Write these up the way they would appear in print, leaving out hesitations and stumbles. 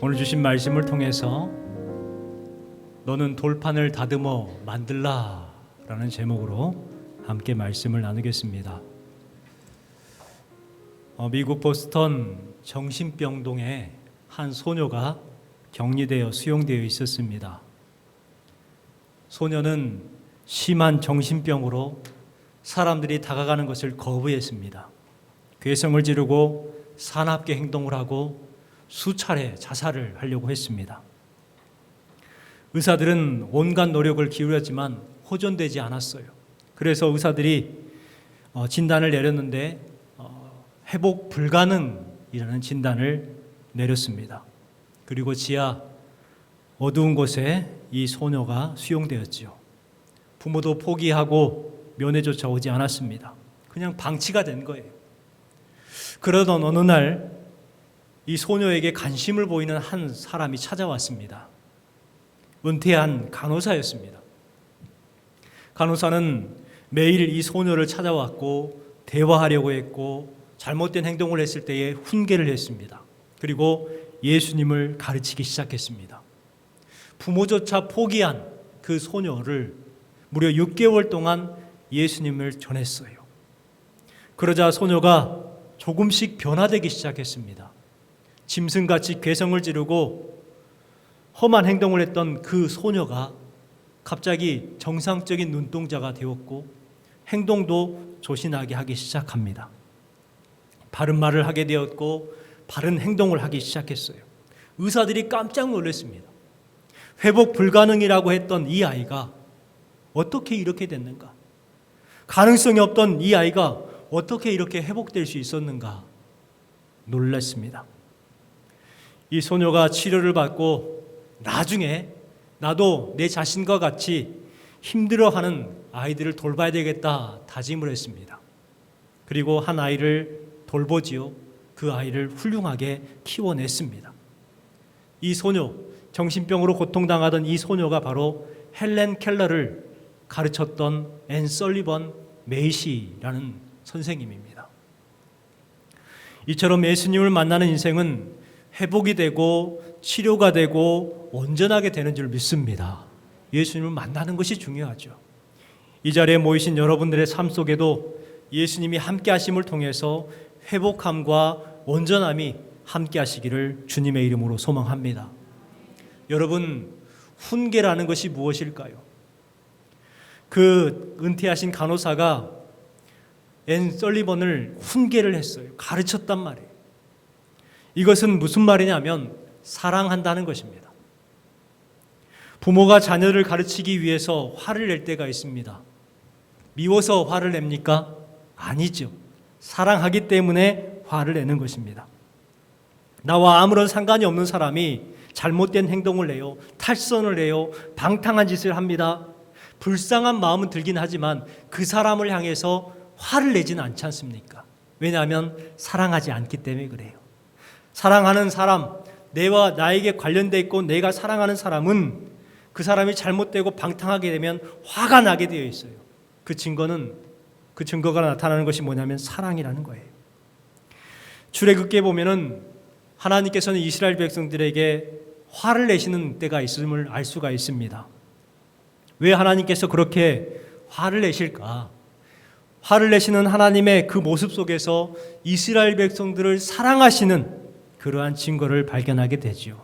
오늘 주신 말씀을 통해서 너는 돌판을 다듬어 만들라 라는 제목으로 함께 말씀을 나누겠습니다. 미국 보스턴 정신병동에 한 소녀가 격리되어 수용되어 있었습니다. 소녀는 심한 정신병으로 사람들이 다가가는 것을 거부했습니다. 괴성을 지르고 사납게 행동을 하고 수차례 자살을 하려고 했습니다. 의사들은 온갖 노력을 기울였지만 호전되지 않았어요. 그래서 의사들이 진단을 내렸는데 회복 불가능이라는 진단을 내렸습니다. 그리고 지하 어두운 곳에 이 소녀가 수용되었지요. 부모도 포기하고 면회조차 오지 않았습니다. 그냥 방치가 된 거예요. 그러던 어느 날 이 소녀에게 관심을 보이는 한 사람이 찾아왔습니다. 은퇴한 간호사였습니다. 간호사는 매일 이 소녀를 찾아왔고 대화하려고 했고 잘못된 행동을 했을 때에 훈계를 했습니다. 그리고 예수님을 가르치기 시작했습니다. 부모조차 포기한 그 소녀를 무려 6개월 동안 예수님을 전했어요. 그러자 소녀가 조금씩 변화되기 시작했습니다. 짐승같이 괴성을 지르고 험한 행동을 했던 그 소녀가 갑자기 정상적인 눈동자가 되었고 행동도 조신하게 하기 시작합니다. 바른 말을 하게 되었고 바른 행동을 하기 시작했어요. 의사들이 깜짝 놀랐습니다. 회복 불가능이라고 했던 이 아이가 어떻게 이렇게 됐는가? 가능성이 없던 이 아이가 어떻게 이렇게 회복될 수 있었는가? 놀랐습니다. 이 소녀가 치료를 받고 나중에 나도 내 자신과 같이 힘들어하는 아이들을 돌봐야 되겠다 다짐을 했습니다. 그리고 한 아이를 돌보지요. 그 아이를 훌륭하게 키워냈습니다. 이 소녀, 정신병으로 고통당하던 이 소녀가 바로 헬렌 켈러를 가르쳤던 앤 설리번 메이시라는 선생님입니다. 이처럼 예수님을 만나는 인생은 회복이 되고 치료가 되고 온전하게 되는 줄 믿습니다. 예수님을 만나는 것이 중요하죠. 이 자리에 모이신 여러분들의 삶 속에도 예수님이 함께 하심을 통해서 회복함과 온전함이 함께 하시기를 주님의 이름으로 소망합니다. 여러분, 훈계라는 것이 무엇일까요? 그 은퇴하신 간호사가 앤 설리번을 훈계를 했어요. 가르쳤단 말이에요. 이것은 무슨 말이냐면 사랑한다는 것입니다. 부모가 자녀를 가르치기 위해서 화를 낼 때가 있습니다. 미워서 화를 냅니까? 아니죠. 사랑하기 때문에 화를 내는 것입니다. 나와 아무런 상관이 없는 사람이 잘못된 행동을 해요. 탈선을 해요. 방탕한 짓을 합니다. 불쌍한 마음은 들긴 하지만 그 사람을 향해서 화를 내지는 않지 않습니까? 왜냐하면 사랑하지 않기 때문에 그래요. 사랑하는 사람, 내와 나에게 관련되어 있고 내가 사랑하는 사람은 그 사람이 잘못되고 방탕하게 되면 화가 나게 되어 있어요. 그 증거가 나타나는 것이 뭐냐면 사랑이라는 거예요. 출애굽기에 보면은 하나님께서는 이스라엘 백성들에게 화를 내시는 때가 있음을 알 수가 있습니다. 왜 하나님께서 그렇게 화를 내실까? 화를 내시는 하나님의 그 모습 속에서 이스라엘 백성들을 사랑하시는 그러한 증거를 발견하게 되지요.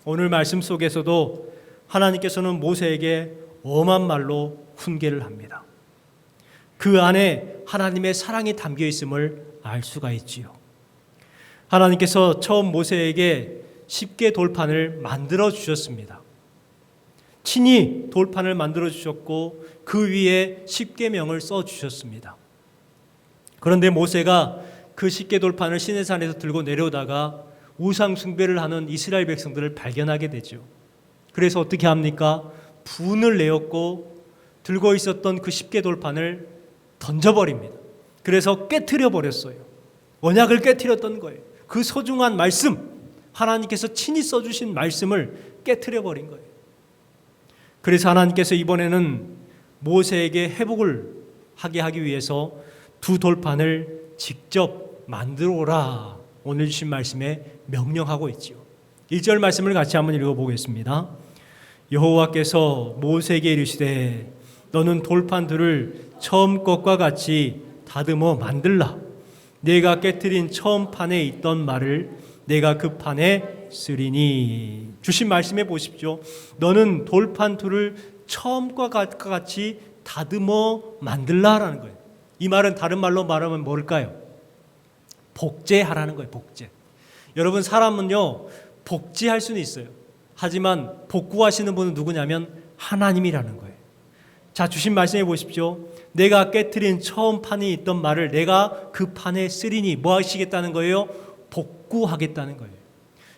오늘 말씀 속에서도 하나님께서는 모세에게 엄한 말로 훈계를 합니다. 그 안에 하나님의 사랑이 담겨 있음을 알 수가 있지요. 하나님께서 처음 모세에게 10개 돌판을 만들어 주셨습니다. 친히 돌판을 만들어 주셨고 그 위에 10계명을 써 주셨습니다. 그런데 모세가 그 10개 돌판을 시내산에서 들고 내려오다가 우상 숭배를 하는 이스라엘 백성들을 발견하게 되죠. 그래서 어떻게 합니까? 분을 내었고 들고 있었던 그 10개 돌판을 던져버립니다. 그래서 깨트려 버렸어요. 언약을 깨트렸던 거예요. 그 소중한 말씀, 하나님께서 친히 써주신 말씀을 깨트려 버린 거예요. 그래서 하나님께서 이번에는 모세에게 회복을 하게 하기 위해서 두 돌판을 직접 만들어 오라 오늘 주신 말씀에 명령하고 있지요. 1절 말씀을 같이 한번 읽어보겠습니다. 여호와께서 모세에게 이르시되 너는 돌판들을 처음 것과 같이 다듬어 만들라. 내가 깨트린 처음 판에 있던 말을 내가 그 판에 쓰리니. 주신 말씀해 보십시오. 너는 돌판 둘을 처음과 같이 다듬어 만들라라는 거예요. 이 말은 다른 말로 말하면 뭘까요? 복제하라는 거예요. 복제. 여러분, 사람은요 복제할 수는 있어요. 하지만 복구하시는 분은 누구냐면 하나님이라는 거예요. 자, 주신 말씀해 보십시오. 내가 깨트린 처음 판이 있던 말을 내가 그 판에 쓰리니. 뭐 하시겠다는 거예요? 복구하겠다는 거예요.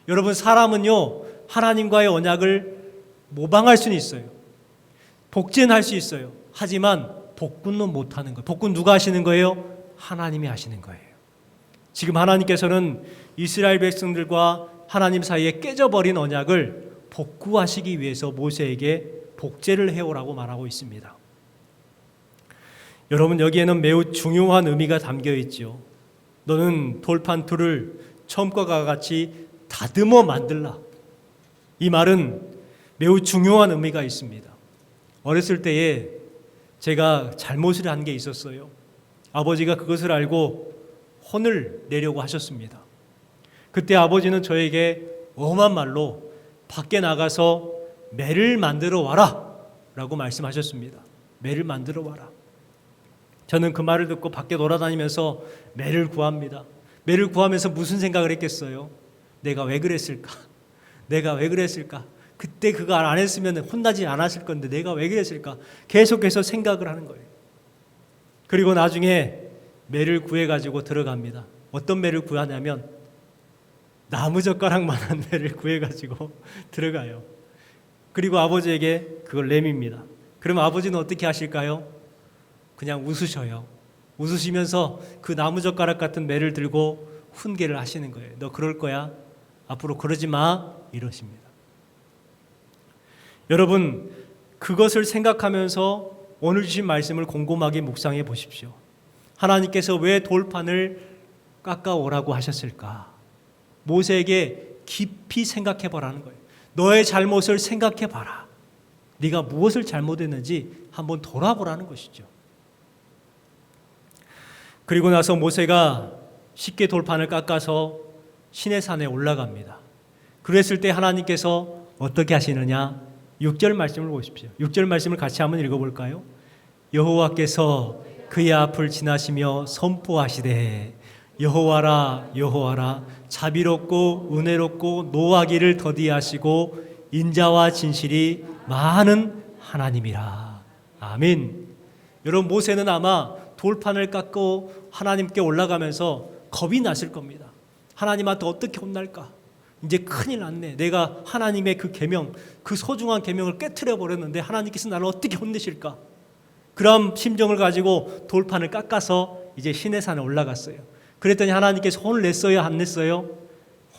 여러분, 사람은요 하나님과의 언약을 모방할 수는 있어요. 복제는 할 수 있어요. 하지만 복구는 못하는 거예요. 복구는 누가 하시는 거예요? 하나님이 하시는 거예요. 지금 하나님께서는 이스라엘 백성들과 하나님 사이에 깨져버린 언약을 복구하시기 위해서 모세에게 복제를 해오라고 말하고 있습니다. 여러분, 여기에는 매우 중요한 의미가 담겨 있죠. 너는 돌판 둘을 처음과 같이 다듬어 만들라. 이 말은 매우 중요한 의미가 있습니다. 어렸을 때에 제가 잘못을 한 게 있었어요. 아버지가 그것을 알고 혼을 내려고 하셨습니다. 그때 아버지는 저에게 엄한 말로 밖에 나가서 매를 만들어 와라 라고 말씀하셨습니다. 매를 만들어 와라. 저는 그 말을 듣고 밖에 돌아다니면서 매를 구합니다. 매를 구하면서 무슨 생각을 했겠어요? 내가 왜 그랬을까? 내가 왜 그랬을까? 그때 그거 안 했으면 혼나지 않았을 건데 내가 왜 그랬을까? 계속해서 생각을 하는 거예요. 그리고 나중에 매를 구해가지고 들어갑니다. 어떤 매를 구하냐면 나무젓가락만한 매를 구해가지고 들어가요. 그리고 아버지에게 그걸 내밉니다. 그럼 아버지는 어떻게 하실까요? 그냥 웃으셔요. 웃으시면서 그 나무젓가락 같은 매를 들고 훈계를 하시는 거예요. 너 그럴 거야? 앞으로 그러지 마. 이러십니다. 여러분, 그것을 생각하면서 오늘 주신 말씀을 곰곰하게 묵상해 보십시오. 하나님께서 왜 돌판을 깎아오라고 하셨을까? 모세에게 깊이 생각해 보라는 거예요. 너의 잘못을 생각해 봐라. 네가 무엇을 잘못했는지 한번 돌아보라는 것이죠. 그리고 나서 모세가 쉽게 돌판을 깎아서 시내산에 올라갑니다. 그랬을 때 하나님께서 어떻게 하시느냐? 6절 말씀을 보십시오. 6절 말씀을 같이 한번 읽어볼까요? 여호와께서 그의 앞을 지나시며 선포하시되 여호와라 여호와라 자비롭고 은혜롭고 노하기를 더디하시고 인자와 진실이 많은 하나님이라. 아멘. 여러분, 모세는 아마 돌판을 깎고 하나님께 올라가면서 겁이 났을 겁니다. 하나님한테 어떻게 혼날까? 이제 큰일 났네. 내가 하나님의 그 계명, 그 소중한 계명을 깨트려 버렸는데 하나님께서 나를 어떻게 혼내실까? 그런 심정을 가지고 돌판을 깎아서 이제 시내산에 올라갔어요. 그랬더니 하나님께서 혼을 냈어요? 안 냈어요?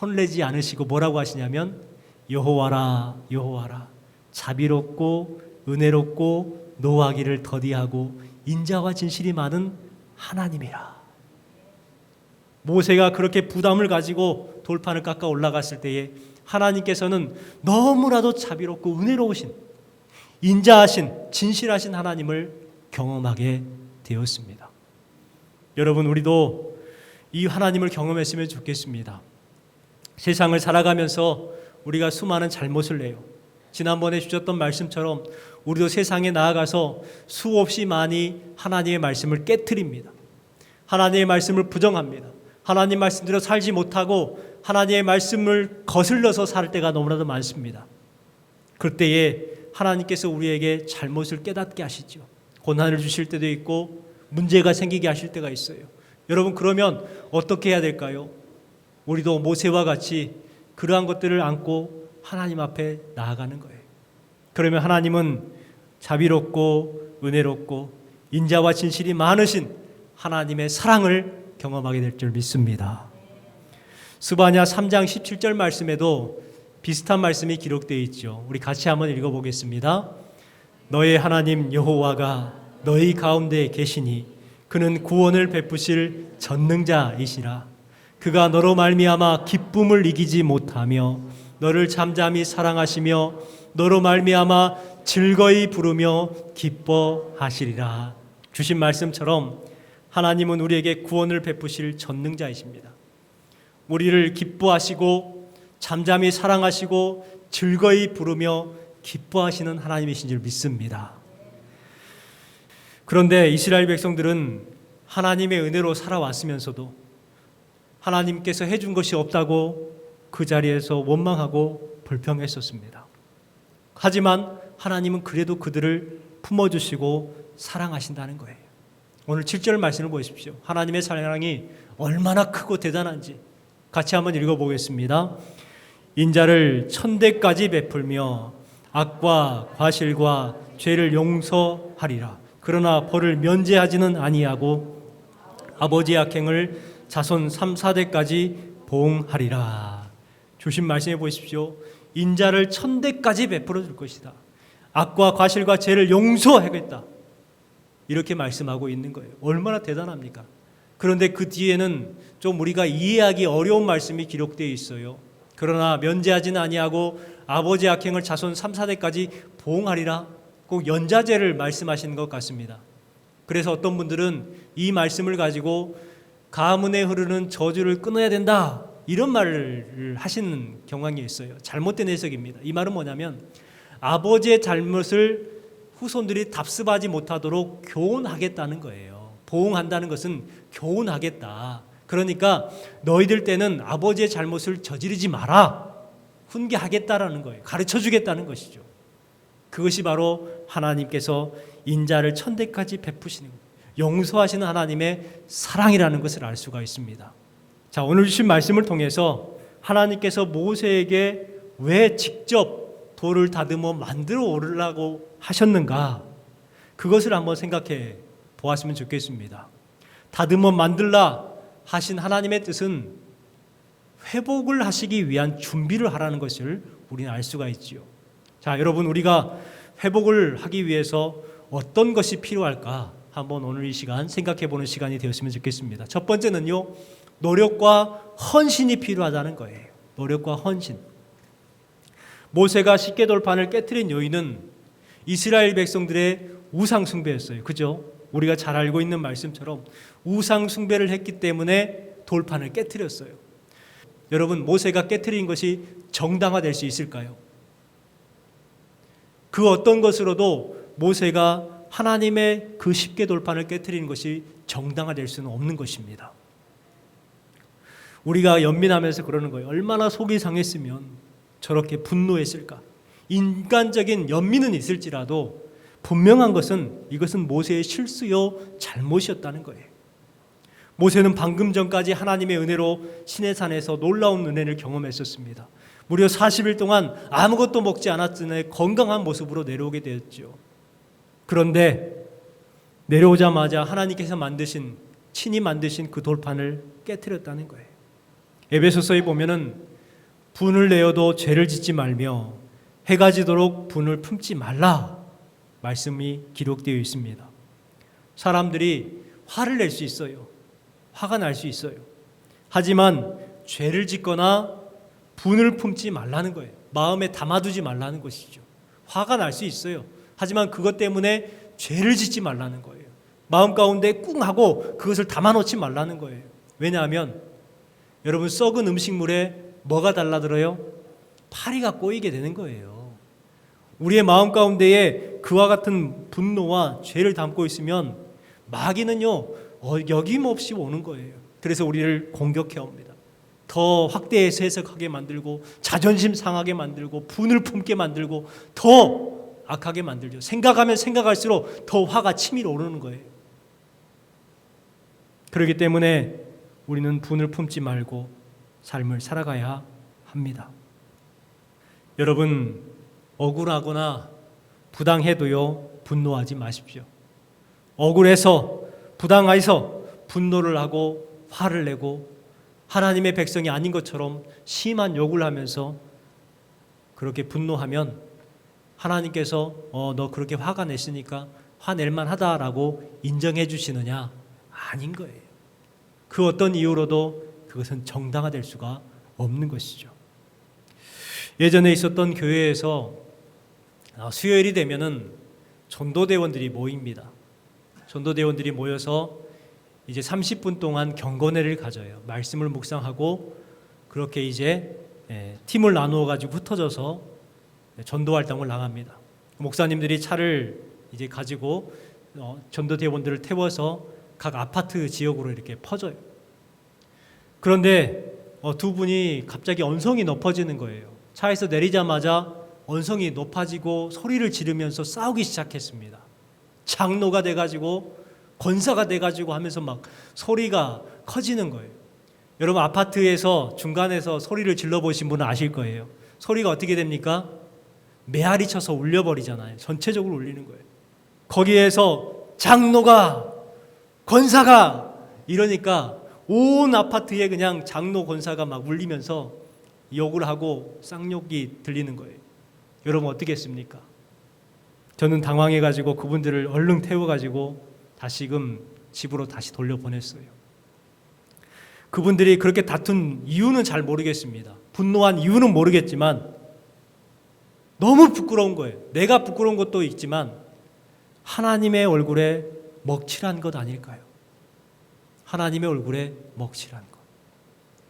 혼내지 않으시고 뭐라고 하시냐면 여호와라 여호와라 자비롭고 은혜롭고 노하기를 더디하고 인자와 진실이 많은 하나님이라. 모세가 그렇게 부담을 가지고 돌판을 깎아 올라갔을 때에 하나님께서는 너무나도 자비롭고 은혜로우신 인자하신 진실하신 하나님을 경험하게 되었습니다. 여러분, 우리도 이 하나님을 경험했으면 좋겠습니다. 세상을 살아가면서 우리가 수많은 잘못을 해요. 지난번에 주셨던 말씀처럼 우리도 세상에 나아가서 수없이 많이 하나님의 말씀을 깨트립니다. 하나님의 말씀을 부정합니다. 하나님 말씀대로 살지 못하고 하나님의 말씀을 거슬러서 살 때가 너무나도 많습니다. 그때에 하나님께서 우리에게 잘못을 깨닫게 하시죠. 고난을 주실 때도 있고 문제가 생기게 하실 때가 있어요. 여러분, 그러면 어떻게 해야 될까요? 우리도 모세와 같이 그러한 것들을 안고 하나님 앞에 나아가는 거예요. 그러면 하나님은 자비롭고 은혜롭고 인자와 진실이 많으신 하나님의 사랑을 경험하게 될 줄 믿습니다. 스바냐 3장 17절 말씀에도 비슷한 말씀이 기록되어 있죠. 우리 같이 한번 읽어보겠습니다. 너의 하나님 여호와가 너희 가운데 계시니 그는 구원을 베푸실 전능자이시라. 그가 너로 말미암아 기쁨을 이기지 못하며 너를 잠잠히 사랑하시며 너로 말미암아 즐거이 부르며 기뻐하시리라. 주신 말씀처럼 하나님은 우리에게 구원을 베푸실 전능자이십니다. 우리를 기뻐하시고 잠잠히 사랑하시고 즐거이 부르며 기뻐하시는 하나님이신 줄 믿습니다. 그런데 이스라엘 백성들은 하나님의 은혜로 살아왔으면서도 하나님께서 해준 것이 없다고 그 자리에서 원망하고 불평했었습니다. 하지만 하나님은 그래도 그들을 품어주시고 사랑하신다는 거예요. 오늘 7절 말씀을 보십시오. 하나님의 사랑이 얼마나 크고 대단한지 같이 한번 읽어보겠습니다. 인자를 천대까지 베풀며 악과 과실과 죄를 용서하리라. 그러나 벌을 면제하지는 아니하고 아버지의 악행을 자손 3, 4대까지 보응하리라. 주신 말씀해 보십시오. 인자를 천대까지 베풀어 줄 것이다. 악과 과실과 죄를 용서하겠다. 이렇게 말씀하고 있는 거예요. 얼마나 대단합니까? 그런데 그 뒤에는 좀 우리가 이해하기 어려운 말씀이 기록되어 있어요. 그러나 면제하지는 아니하고 아버지의 악행을 자손 3, 4대까지 보응하리라. 꼭 연자제를 말씀하시는 것 같습니다. 그래서 어떤 분들은 이 말씀을 가지고 가문에 흐르는 저주를 끊어야 된다, 이런 말을 하시는 경향이 있어요. 잘못된 해석입니다. 이 말은 뭐냐면 아버지의 잘못을 후손들이 답습하지 못하도록 교훈하겠다는 거예요. 보응한다는 것은 교훈하겠다. 그러니까 너희들 때는 아버지의 잘못을 저지르지 마라, 훈계하겠다라는 거예요. 가르쳐주겠다는 것이죠. 그것이 바로 하나님께서 인자를 천대까지 베푸시는, 용서하시는 하나님의 사랑이라는 것을 알 수가 있습니다. 자, 오늘 주신 말씀을 통해서 하나님께서 모세에게 왜 직접 돌을 다듬어 만들어 오르라고 하셨는가, 그것을 한번 생각해 보았으면 좋겠습니다. 다듬어 만들라 하신 하나님의 뜻은 회복을 하시기 위한 준비를 하라는 것을 우리는 알 수가 있지요. 자, 여러분, 우리가 회복을 하기 위해서 어떤 것이 필요할까 한번 오늘 이 시간 생각해 보는 시간이 되었으면 좋겠습니다. 첫 번째는요, 노력과 헌신이 필요하다는 거예요. 노력과 헌신. 모세가 십계돌판을 깨트린 요인은 이스라엘 백성들의 우상 숭배였어요. 그죠? 우리가 잘 알고 있는 말씀처럼 우상 숭배를 했기 때문에 돌판을 깨트렸어요. 여러분, 모세가 깨트린 것이 정당화될 수 있을까요? 그 어떤 것으로도 모세가 하나님의 그 십계돌판을 깨트리는 것이 정당화될 수는 없는 것입니다. 우리가 연민하면서 그러는 거예요. 얼마나 속이 상했으면 저렇게 분노했을까. 인간적인 연민은 있을지라도 분명한 것은 이것은 모세의 실수요 잘못이었다는 거예요. 모세는 방금 전까지 하나님의 은혜로 시내산에서 놀라운 은혜를 경험했었습니다. 무려 40일 동안 아무것도 먹지 않았으니 건강한 모습으로 내려오게 되었죠. 그런데 내려오자마자 하나님께서 친히 만드신 그 돌판을 깨트렸다는 거예요. 에베소서에 보면은 분을 내어도 죄를 짓지 말며 해가 지도록 분을 품지 말라 말씀이 기록되어 있습니다. 사람들이 화를 낼 수 있어요. 화가 날 수 있어요. 하지만 죄를 짓거나 분을 품지 말라는 거예요. 마음에 담아두지 말라는 것이죠. 화가 날 수 있어요. 하지만 그것 때문에 죄를 짓지 말라는 거예요. 마음 가운데 꿍 하고 그것을 담아놓지 말라는 거예요. 왜냐하면 여러분, 썩은 음식물에 뭐가 달라들어요? 파리가 꼬이게 되는 거예요. 우리의 마음 가운데에 그와 같은 분노와 죄를 담고 있으면 마귀는요 여김없이 오는 거예요. 그래서 우리를 공격해 옵니다. 더 확대해서 해석하게 만들고 자존심 상하게 만들고 분을 품게 만들고 더 악하게 만들죠. 생각하면 생각할수록 더 화가 치밀어 오르는 거예요. 그렇기 때문에 우리는 분을 품지 말고 삶을 살아가야 합니다. 여러분, 억울하거나 부당해도요 분노하지 마십시오. 억울해서 부당해서 분노를 하고 화를 내고 하나님의 백성이 아닌 것처럼 심한 욕을 하면서 그렇게 분노하면 하나님께서 너 그렇게 화가 냈으니까 화낼만 하다라고 인정해 주시느냐? 아닌 거예요. 그 어떤 이유로도 그것은 정당화될 수가 없는 것이죠. 예전에 있었던 교회에서 수요일이 되면은 전도대원들이 모입니다. 전도대원들이 모여서 이제 30분 동안 경건회를 가져요. 말씀을 묵상하고 그렇게 이제 팀을 나누어 가지고 흩어져서 전도 활동을 나갑니다. 목사님들이 차를 이제 가지고 전도대원들을 태워서 각 아파트 지역으로 이렇게 퍼져요. 그런데 두 분이 갑자기 언성이 높아지는 거예요. 차에서 내리자마자 언성이 높아지고 소리를 지르면서 싸우기 시작했습니다. 장로가 돼가지고 권사가 돼가지고 하면서 막 소리가 커지는 거예요. 여러분 아파트에서 중간에서 소리를 질러보신 분은 아실 거예요. 소리가 어떻게 됩니까? 메아리 쳐서 울려버리잖아요. 전체적으로 울리는 거예요. 거기에서 장로가 권사가 이러니까 온 아파트에 그냥 장로 권사가 막 울리면서 욕을 하고 쌍욕이 들리는 거예요. 여러분 어떻게 했습니까? 저는 당황해가지고 그분들을 얼른 태워가지고 다시금 집으로 다시 돌려보냈어요. 그분들이 그렇게 다툰 이유는 잘 모르겠습니다. 분노한 이유는 모르겠지만 너무 부끄러운 거예요. 내가 부끄러운 것도 있지만 하나님의 얼굴에 먹칠한 것 아닐까요? 하나님의 얼굴에 먹칠한 것.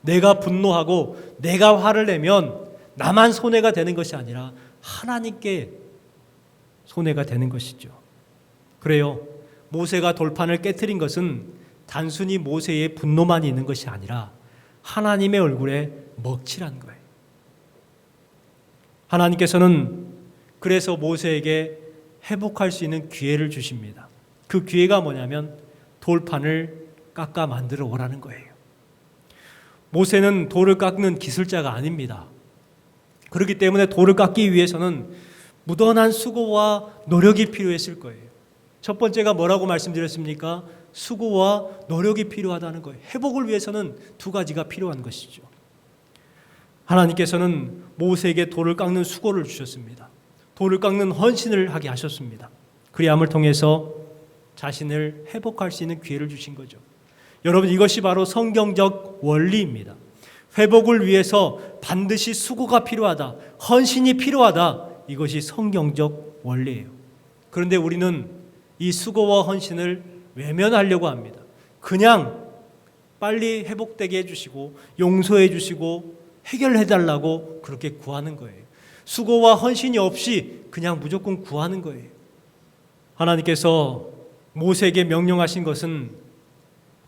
내가 분노하고 내가 화를 내면 나만 손해가 되는 것이 아니라 하나님께 손해가 되는 것이죠. 그래요. 모세가 돌판을 깨트린 것은 단순히 모세의 분노만 있는 것이 아니라 하나님의 얼굴에 먹칠한 거예요. 하나님께서는 그래서 모세에게 회복할 수 있는 기회를 주십니다. 그 기회가 뭐냐면 돌판을 깎아 만들어 오라는 거예요. 모세는 돌을 깎는 기술자가 아닙니다. 그렇기 때문에 돌을 깎기 위해서는 무던한 수고와 노력이 필요했을 거예요. 첫 번째가 뭐라고 말씀드렸습니까? 수고와 노력이 필요하다는 거예요. 회복을 위해서는 두 가지가 필요한 것이죠. 하나님께서는 모세에게 돌을 깎는 수고를 주셨습니다. 돌을 깎는 헌신을 하게 하셨습니다. 그리함을 통해서 자신을 회복할 수 있는 기회를 주신 거죠. 여러분 이것이 바로 성경적 원리입니다. 회복을 위해서 반드시 수고가 필요하다. 헌신이 필요하다. 이것이 성경적 원리예요. 그런데 우리는 이 수고와 헌신을 외면하려고 합니다. 그냥 빨리 회복되게 해주시고 용서해 주시고 해결해달라고 그렇게 구하는 거예요. 수고와 헌신이 없이 그냥 무조건 구하는 거예요. 하나님께서 모세에게 명령하신 것은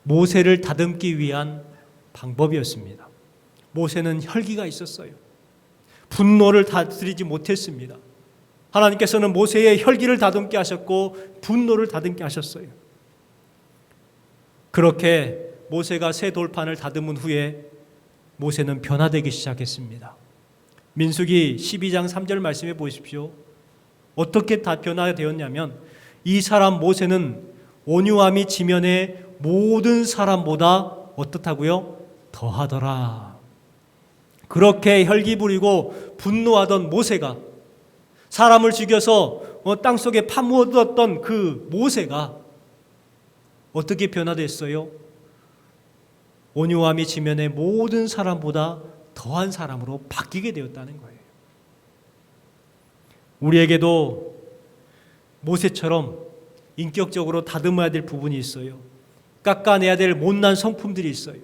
모세를 다듬기 위한 방법이었습니다. 모세는 혈기가 있었어요. 분노를 다스리지 못했습니다. 하나님께서는 모세의 혈기를 다듬게 하셨고 분노를 다듬게 하셨어요. 그렇게 모세가 새 돌판을 다듬은 후에 모세는 변화되기 시작했습니다. 민수기 12장 3절 말씀해 보십시오. 어떻게 다 변화되었냐면 이 사람 모세는 온유함이 지면의 모든 사람보다 어떻다고요? 더하더라. 그렇게 혈기 부리고 분노하던 모세가 사람을 죽여서 땅속에 파묻었던 그 모세가 어떻게 변화됐어요? 온유함이 지면의 모든 사람보다 더한 사람으로 바뀌게 되었다는 거예요. 우리에게도 모세처럼 인격적으로 다듬어야 될 부분이 있어요. 깎아내야 될 못난 성품들이 있어요.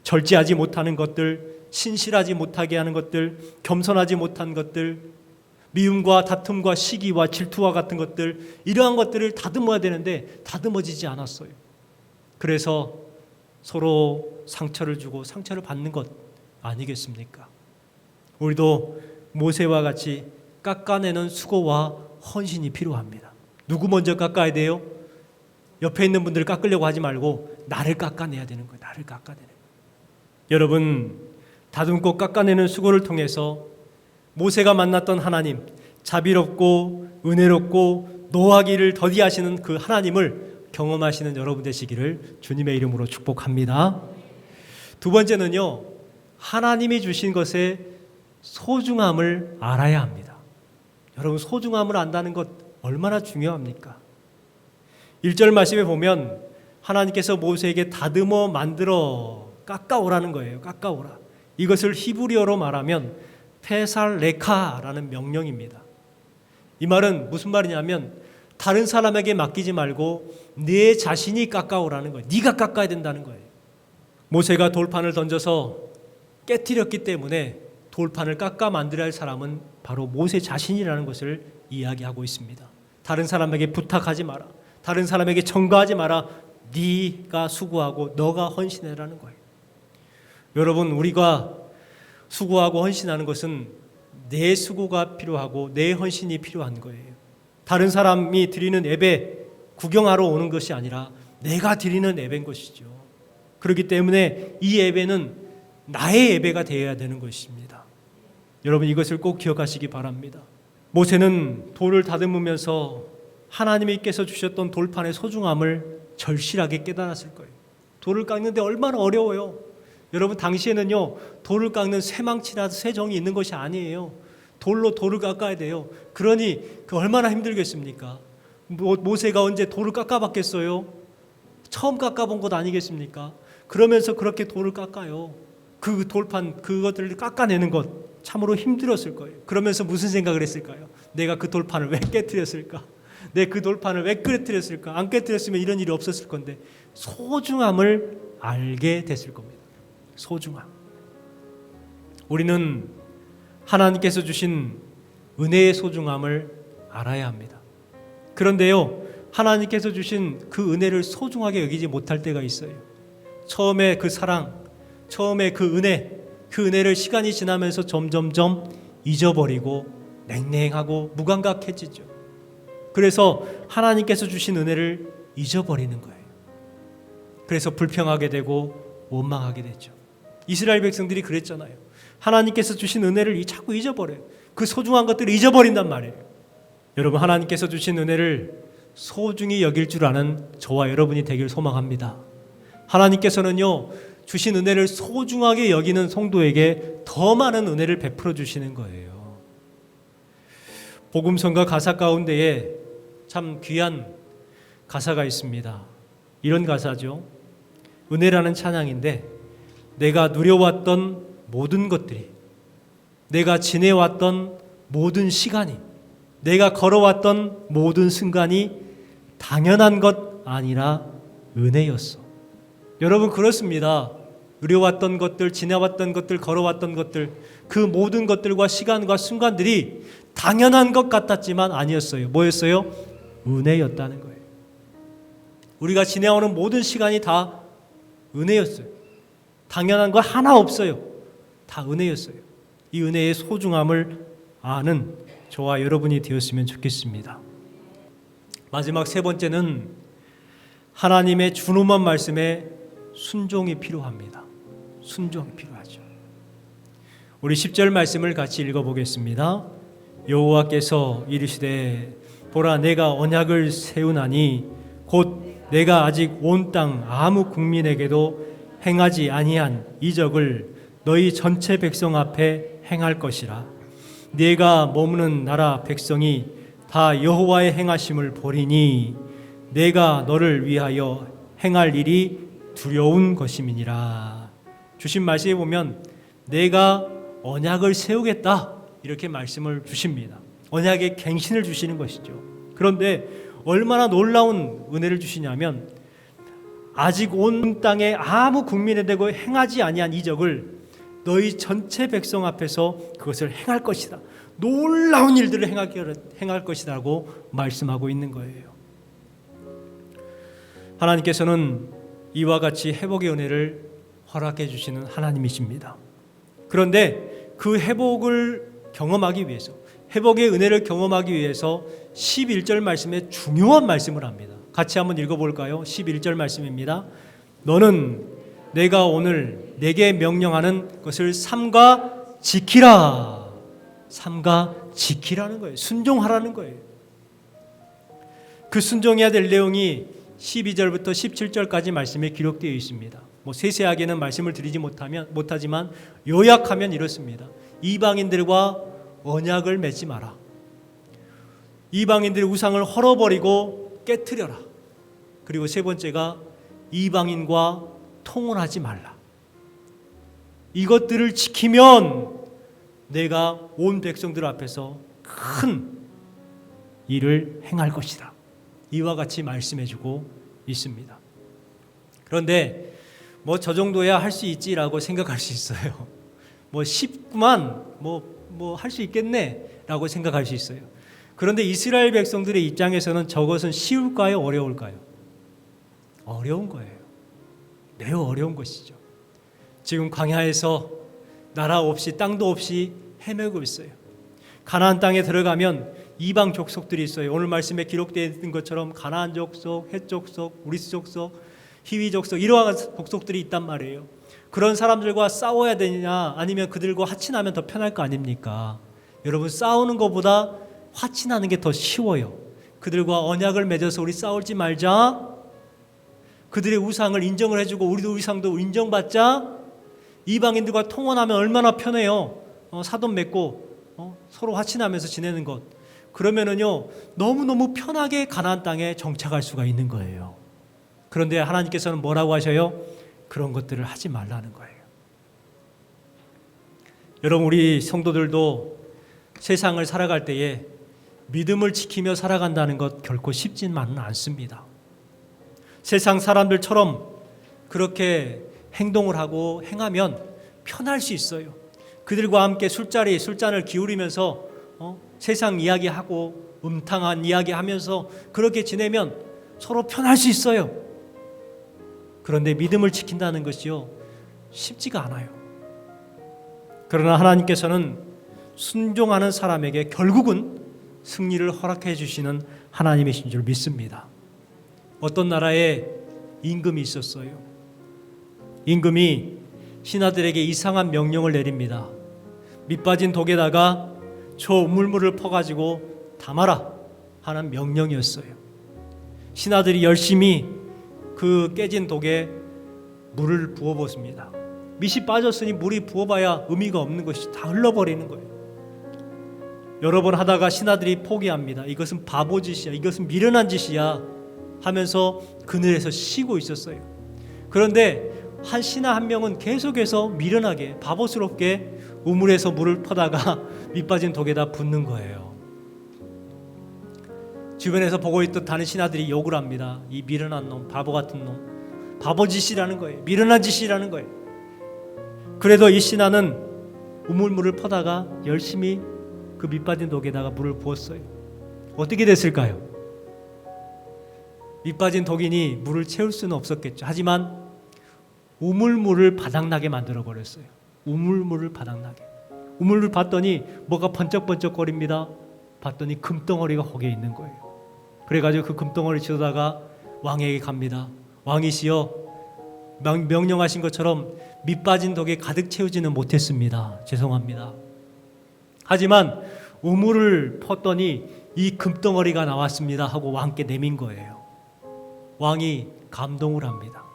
절제하지 못하는 것들, 신실하지 못하게 하는 것들, 겸손하지 못한 것들, 미움과 다툼과 시기와 질투와 같은 것들, 이러한 것들을 다듬어야 되는데 다듬어지지 않았어요. 그래서 서로 상처를 주고 상처를 받는 것 아니겠습니까? 우리도 모세와 같이 깎아내는 수고와 헌신이 필요합니다. 누구 먼저 깎아야 돼요? 옆에 있는 분들을 깎으려고 하지 말고 나를 깎아내야 되는 거예요. 나를 깎아내는 거예요. 여러분, 다듬고 깎아내는 수고를 통해서 모세가 만났던 하나님, 자비롭고 은혜롭고 노하기를 더디하시는 그 하나님을 경험하시는 여러분 되시기를 주님의 이름으로 축복합니다. 두 번째는요, 하나님이 주신 것의 소중함을 알아야 합니다. 여러분, 소중함을 안다는 것 얼마나 중요합니까? 1절 말씀에 보면 하나님께서 모세에게 다듬어 만들어 깎아오라는 거예요. 깎아오라. 이것을 히브리어로 말하면 페살레카라는 명령입니다. 이 말은 무슨 말이냐면 다른 사람에게 맡기지 말고 내 자신이 깎아오라는 거예요. 네가 깎아야 된다는 거예요. 모세가 돌판을 던져서 깨뜨렸기 때문에 돌판을 깎아 만들어야 할 사람은 바로 모세 자신이라는 것을 이야기하고 있습니다. 다른 사람에게 부탁하지 마라. 다른 사람에게 청구하지 마라. 네가 수고하고 너가 헌신해라는 거예요. 여러분, 우리가 수고하고 헌신하는 것은 내 수고가 필요하고 내 헌신이 필요한 거예요. 다른 사람이 드리는 예배 구경하러 오는 것이 아니라 내가 드리는 예배인 것이죠. 그렇기 때문에 이 예배는 나의 예배가 되어야 되는 것입니다. 여러분, 이것을 꼭 기억하시기 바랍니다. 모세는 돌을 다듬으면서 하나님께서 주셨던 돌판의 소중함을 절실하게 깨달았을 거예요. 돌을 깎는데 얼마나 어려워요. 여러분, 당시에는요, 돌을 깎는 쇠망치나 쇠정이 있는 것이 아니에요. 돌로 돌을 깎아야 돼요. 그러니 그 얼마나 힘들겠습니까? 모세가 언제 돌을 깎아봤겠어요? 처음 깎아본 것 아니겠습니까? 그러면서 그렇게 돌을 깎아요. 그 돌판, 그것들을 깎아내는 것 참으로 힘들었을 거예요. 그러면서 무슨 생각을 했을까요? 내가 그 돌판을 왜 깨뜨렸을까? 내가 그 돌판을 왜 깨뜨렸을까? 안 깨뜨렸으면 이런 일이 없었을 건데 소중함을 알게 됐을 겁니다. 소중함. 우리는 하나님께서 주신 은혜의 소중함을 알아야 합니다. 그런데요, 하나님께서 주신 그 은혜를 소중하게 여기지 못할 때가 있어요. 처음에 그 사랑, 처음에 그 은혜를 시간이 지나면서 점점점 잊어버리고 냉랭하고 무감각해지죠. 그래서 하나님께서 주신 은혜를 잊어버리는 거예요. 그래서 불평하게 되고 원망하게 되죠. 이스라엘 백성들이 그랬잖아요. 하나님께서 주신 은혜를 자꾸 잊어버려요. 그 소중한 것들을 잊어버린단 말이에요. 여러분, 하나님께서 주신 은혜를 소중히 여길 줄 아는 저와 여러분이 되길 소망합니다. 하나님께서는요, 주신 은혜를 소중하게 여기는 성도에게 더 많은 은혜를 베풀어 주시는 거예요. 복음성가 가사 가운데에 참 귀한 가사가 있습니다. 이런 가사죠. 은혜라는 찬양인데, 내가 누려왔던 모든 것들이, 내가 지내왔던 모든 시간이, 내가 걸어왔던 모든 순간이 당연한 것 아니라 은혜였어. 여러분, 그렇습니다. 누려왔던 것들, 지내왔던 것들, 걸어왔던 것들, 그 모든 것들과 시간과 순간들이 당연한 것 같았지만 아니었어요. 뭐였어요? 은혜였다는 거예요. 우리가 지내오는 모든 시간이 다 은혜였어요. 당연한 거 하나 없어요. 다 은혜였어요. 이 은혜의 소중함을 아는 저와 여러분이 되었으면 좋겠습니다. 마지막 세 번째는 하나님의 준엄한 말씀에 순종이 필요합니다. 순종이 필요하죠. 우리 10절 말씀을 같이 읽어보겠습니다. 여호와께서 이르시되 보라, 내가 언약을 세우나니 곧 내가 아직 온 땅 아무 국민에게도 행하지 아니한 이적을 너희 전체 백성 앞에 행할 것이라. 네가 머무는 나라 백성이 다 여호와의 행하심을 보리니 내가 너를 위하여 행할 일이 두려운 것임이니라. 주신 말씀에 보면 내가 언약을 세우겠다 이렇게 말씀을 주십니다. 언약의 갱신을 주시는 것이죠. 그런데 얼마나 놀라운 은혜를 주시냐면 아직 온 땅에 아무 국민에 대고 행하지 아니한 이적을 너희 전체 백성 앞에서 그것을 행할 것이다. 놀라운 일들을 행할 것이라고 말씀하고 있는 거예요. 하나님께서는 이와 같이 회복의 은혜를 허락해 주시는 하나님이십니다. 그런데 그 회복을 경험하기 위해서, 회복의 은혜를 경험하기 위해서 11절 말씀에 중요한 말씀을 합니다. 같이 한번 읽어볼까요? 11절 말씀입니다. 너는 내가 오늘 내게 명령하는 것을 삼가 지키라. 삼가 지키라는 거예요. 순종하라는 거예요. 그 순종해야 될 내용이 12절부터 17절까지 말씀에 기록되어 있습니다. 세세하게는 말씀을 드리지 못하지만 요약하면 이렇습니다. 이방인들과 언약을 맺지 마라. 이방인들의 우상을 헐어버리고 깨트려라. 그리고 세 번째가 이방인과 통혼하지 말라. 이것들을 지키면 내가 온 백성들 앞에서 큰 일을 행할 것이다. 이와 같이 말씀해주고 있습니다. 그런데 뭐 저 정도야 할 수 있지라고 생각할 수 있어요. 뭐 쉽구만, 뭐 할 수 있겠네라고 생각할 수 있어요. 그런데 이스라엘 백성들의 입장에서는 저것은 쉬울까요, 어려울까요? 어려운 거예요. 매우 어려운 것이죠. 지금 광야에서 나라 없이 땅도 없이 헤매고 있어요. 가나안 땅에 들어가면 이방 족속들이 있어요. 오늘 말씀에 기록되어 있는 것처럼 가나안 족속, 헷 족속, 우리스 족속, 히위 족속 이러한 족속들이 있단 말이에요. 그런 사람들과 싸워야 되느냐 아니면 그들과 화친하면 더 편할 거 아닙니까? 여러분 싸우는 것보다 화친하는 게 더 쉬워요. 그들과 언약을 맺어서 우리 싸우지 말자. 그들의 우상을 인정을 해주고 우리도 우상도 인정받자. 이방인들과 통혼하면 얼마나 편해요. 사돈 맺고 서로 화친하면서 지내는 것. 그러면은요 너무너무 편하게 가나안 땅에 정착할 수가 있는 거예요. 그런데 하나님께서는 뭐라고 하셔요? 그런 것들을 하지 말라는 거예요. 여러분 우리 성도들도 세상을 살아갈 때에 믿음을 지키며 살아간다는 것 결코 쉽지만은 않습니다. 세상 사람들처럼 그렇게 행동을 하고 행하면 편할 수 있어요. 그들과 함께 술잔을 기울이면서 세상 이야기하고 음탕한 이야기하면서 그렇게 지내면 서로 편할 수 있어요. 그런데 믿음을 지킨다는 것이요 쉽지가 않아요. 그러나 하나님께서는 순종하는 사람에게 결국은 승리를 허락해 주시는 하나님이신 줄 믿습니다. 어떤 나라에 임금이 있었어요. 임금이 신하들에게 이상한 명령을 내립니다. 밑빠진 독에다가 저 우물물을 퍼가지고 담아라 하는 명령이었어요. 신하들이 열심히 그 깨진 독에 물을 부어붓습니다. 밑이 빠졌으니 물이 부어봐야 의미가 없는 것이 다 흘러버리는 거예요. 여러 번 하다가 신하들이 포기합니다. 이것은 바보짓이야, 이것은 미련한 짓이야 하면서 그늘에서 쉬고 있었어요. 그런데 한 신하 한 명은 계속해서 미련하게 바보스럽게 우물에서 물을 퍼다가 밑빠진 독에다 붓는 거예요. 주변에서 보고 있던 다른 신하들이 욕을 합니다. 이 미련한 놈, 바보 같은 놈, 바보짓이라는 거예요. 미련한 짓이라는 거예요. 그래도 이 신하는 우물물을 퍼다가 열심히 그 밑빠진 독에다가 물을 부었어요. 어떻게 됐을까요? 밑빠진 독이니 물을 채울 수는 없었겠죠. 하지만 우물물을 바닥나게 만들어 버렸어요. 우물물을 바닥나게. 우물을 봤더니 뭐가 번쩍번쩍거립니다. 봤더니 금덩어리가 거기에 있는 거예요. 그래가지고 그 금덩어리 치우다가 왕에게 갑니다. 왕이시여, 명령하신 것처럼 밑빠진 독에 가득 채우지는 못했습니다. 죄송합니다. 하지만 우물을 펐더니 이 금덩어리가 나왔습니다 하고 왕께 내민 거예요. 왕이 감동을 합니다.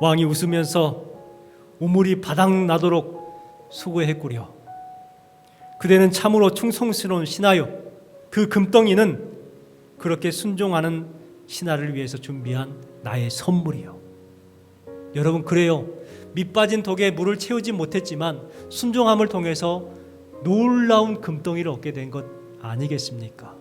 왕이 웃으면서 우물이 바닥나도록 수고했구려. 그대는 참으로 충성스러운 신하요. 그 금덩이는 그렇게 순종하는 신하를 위해서 준비한 나의 선물이요. 여러분 그래요. 밑빠진 독에 물을 채우지 못했지만 순종함을 통해서 놀라운 금덩이를 얻게 된 것 아니겠습니까?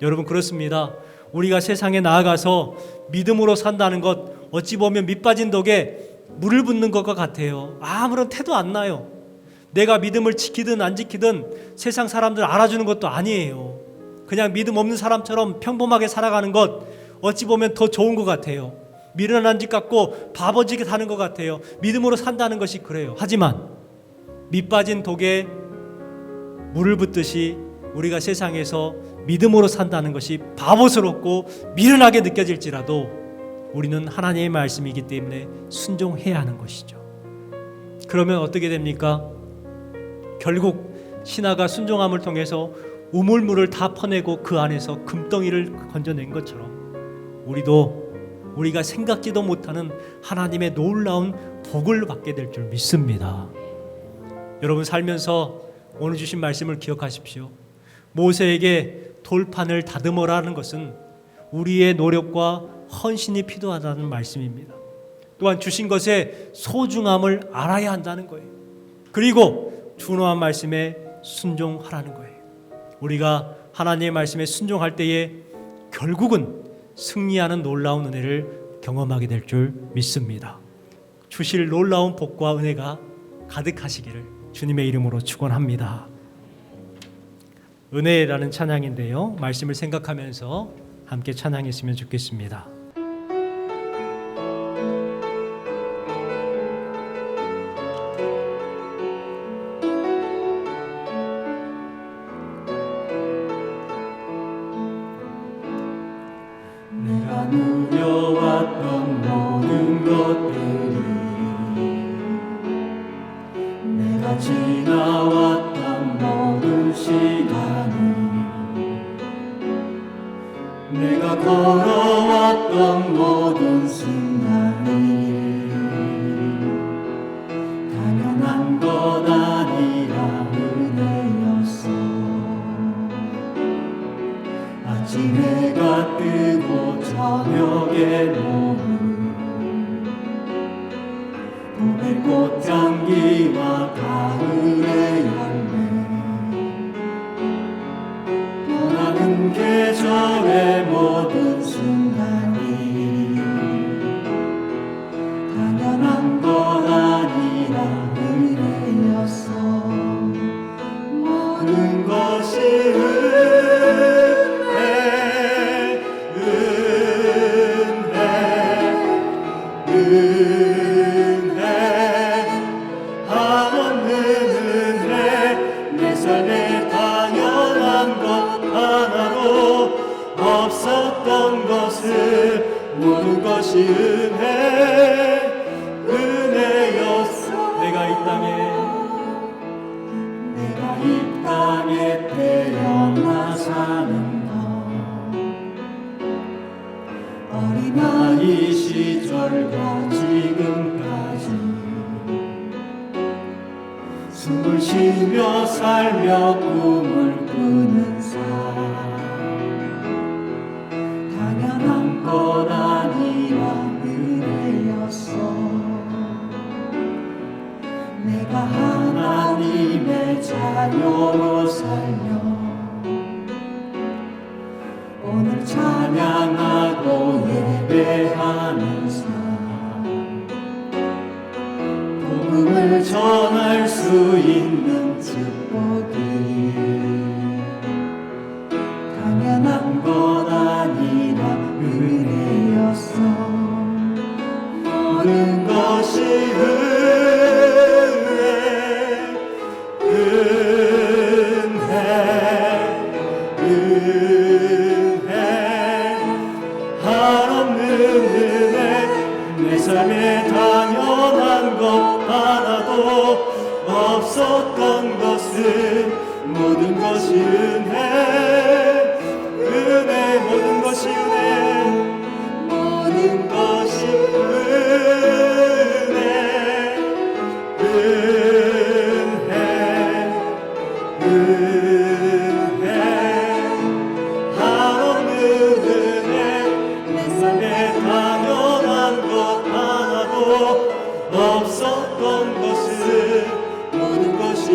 여러분 그렇습니다. 우리가 세상에 나아가서 믿음으로 산다는 것 어찌 보면 밑빠진 독에 물을 붓는 것과 같아요. 아무런 태도 안 나요. 내가 믿음을 지키든 안 지키든 세상 사람들 알아주는 것도 아니에요. 그냥 믿음 없는 사람처럼 평범하게 살아가는 것 어찌 보면 더 좋은 것 같아요. 미련한 짓 같고 바보짓게 사는 것 같아요. 믿음으로 산다는 것이 그래요. 하지만 밑빠진 독에 물을 붓듯이 우리가 세상에서 믿음으로 산다는 것이 바보스럽고 미련하게 느껴질지라도 우리는 하나님의 말씀이기 때문에 순종해야 하는 것이죠. 그러면 어떻게 됩니까? 결국 신하가 순종함을 통해서 우물물을 다 퍼내고 그 안에서 금덩이를 건져낸 것처럼 우리가 생각지도 못하는 하나님의 놀라운 복을 받게 될 줄 믿습니다. 여러분 살면서 오늘 주신 말씀을 기억하십시오. 모세에게 돌판을 다듬어라는 것은 우리의 노력과 헌신이 필요하다는 말씀입니다. 또한 주신 것의 소중함을 알아야 한다는 거예요. 그리고 준호한 말씀에 순종하라는 거예요. 우리가 하나님의 말씀에 순종할 때에 결국은 승리하는 놀라운 은혜를 경험하게 될 줄 믿습니다. 주실 놀라운 복과 은혜가 가득하시기를 주님의 이름으로 축원합니다. 은혜라는 찬양인데요, 말씀을 생각하면서 함께 찬양했으면 좋겠습니다. 내가 누려왔던 모든 것들이, 내가 지나왔던 모든 시간이, 내가 걸어왔던 모든 순간이 당연한 것 아니라 은혜였어. 아침 해가 뜨고 저녁에 노을, 봄의 꽃향기와 가을의 열매, 변하는 계절의 모든 순간이 당연한 것 아니라 은혜였어. 모든 것이 은혜, 한없는 은혜, 내 삶에 당연한 것 하나도 없었던 것을 모든 것이 은혜였어. 내가 이 땅에 태어나 사는 어린아이 시절과 지금까지 숨을 쉬며 살며 꿈을 꾸는 삶, 당연한 것 아니라 은혜였어. 내가 하나님의 자녀로 살며 오늘 찬양하고 예배하는 삶, 복음을 전할 수 있는 축복이 당연한 것 아니라 은혜였어. 모든 것이 내 삶에 당연한 것 하나도 없었던 것은 모든 것이 모든 것이 모든 것이 한없는 은혜, 내 삶에 당연한 것 하나도 없었던 것은 모든 것이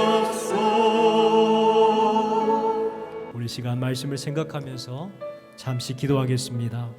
은혜였어. 우리 시간 말씀을 생각하면서 잠시 기도하겠습니다.